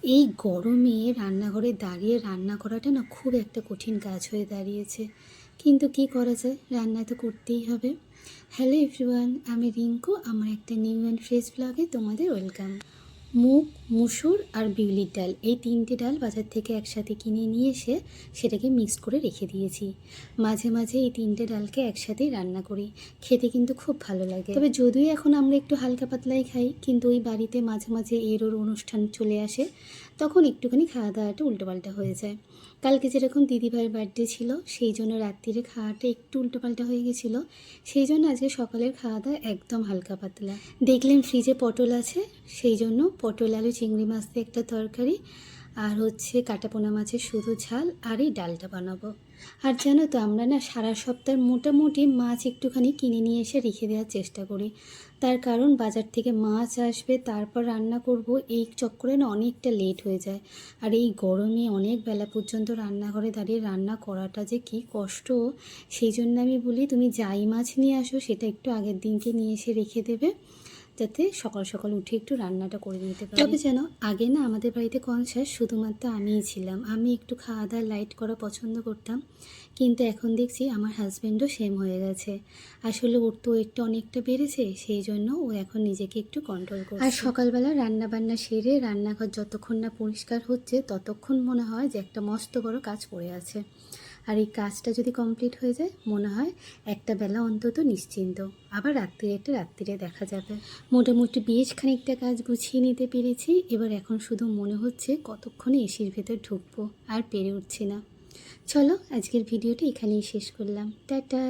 এই গরমে রান্নাঘরে দাঁড়িয়ে রান্না করাটা না খুব একটা কঠিন কাজ হয়ে দাঁড়িয়েছে, কিন্তু কি করা যায়, রান্না তো করতেই হবে। হ্যালো এভরিওয়ান, আমি রিঙ্কু। আমার একটা নিউ অ্যান্ড ফ্রেশ ব্লগে তোমাদের ওয়েলকাম। মুগ, মুসুর আর বিউলির ডাল, এই তিনটে ডাল বাজার থেকে একসাথে কিনে নিয়ে এসে সেটাকে মিক্স করে রেখে দিয়েছি। মাঝে মাঝে এই তিনটে ডালকে একসাথেই রান্না করি, খেতে কিন্তু খুব ভালো লাগে। তবে যদিও এখন আমরা একটু হালকা পাতলাই খাই, কিন্তু ওই বাড়িতে মাঝে মাঝে এর ওর অনুষ্ঠান চলে আসে, তখন একটুখানি খাওয়া দাওয়াটা উল্টোপাল্টা হয়ে যায়। কালকে যেরকম দিদিভাইয়ের বার্থডে ছিল, সেই জন্য রাত্রিরে খাওয়াটা একটু উল্টোপাল্টা হয়ে গেছিলো। সেই জন্য আজকে সকালের খাওয়া দাওয়া একদম হালকা পাতলা। দেখলেন ফ্রিজে পটল আছে, সেই জন্য পটল আলু চিংড়ি মাছ দিয়ে একটা তরকারি, আর হচ্ছে কাটাপোনা মাছের শুধু ঝাল, আর এই ডালটা বানাবো। আর জানো তো, আমরা না সারা সপ্তাহ মোটামুটি মাছ একটুখানি কিনে নিয়ে এসে রেখে দেওয়ার চেষ্টা করি। তার কারণ বাজার থেকে মাছ আসবে, তারপর রান্না করব, এই চক্করে না অনেকটা লেট হয়ে যায়। আর এই গরমে অনেক বেলা পর্যন্ত রান্নাঘরে দাঁড়িয়ে রান্না করাটা যে কী কষ্ট, সেই জন্য আমি বলি তুমি যাই মাছ নিয়ে আসো সেটা একটু আগের দিনকে নিয়ে এসে রেখে দেবে, যাতে সকাল সকাল উঠে একটু রান্নাটা করে নিতে পারি। তবে যেন আগে না আমাদের বাড়িতে কনসাস শুধুমাত্র আমিই ছিলাম, আমি একটু খাওয়া দাওয়া লাইট করা পছন্দ করতাম, কিন্তু এখন দেখছি আমার হাজব্যান্ডও সেম হয়ে গেছে। আসলে ওর তো ওয়েটটা অনেকটা বেড়েছে, সেই জন্য ও এখন নিজেকে একটু কন্ট্রোল করছে। আর সকালবেলা রান্না বান্না সেরে রান্নাঘর যতক্ষণ না পরিষ্কার হচ্ছে, ততক্ষণ মনে হয় যে একটা মস্ত বড় কাজ পড়ে আছে। আর এই কাজটা যদি কমপ্লিট হয়ে যায়, মনে হয় একটা বেলা অন্তত নিশ্চিন্ত, আবার রাত্রিরে দেখা যাবে। মোটামুটি বেশ খানিকটা কাজ গুছিয়ে নিতে পেরেছি। এবার এখন শুধু মনে হচ্ছে কতক্ষণে এসির ভেতর ঢুকবো, আর পেরে উঠছি না। চলো আজকের ভিডিওটা এখানেই শেষ করলাম, টাটা।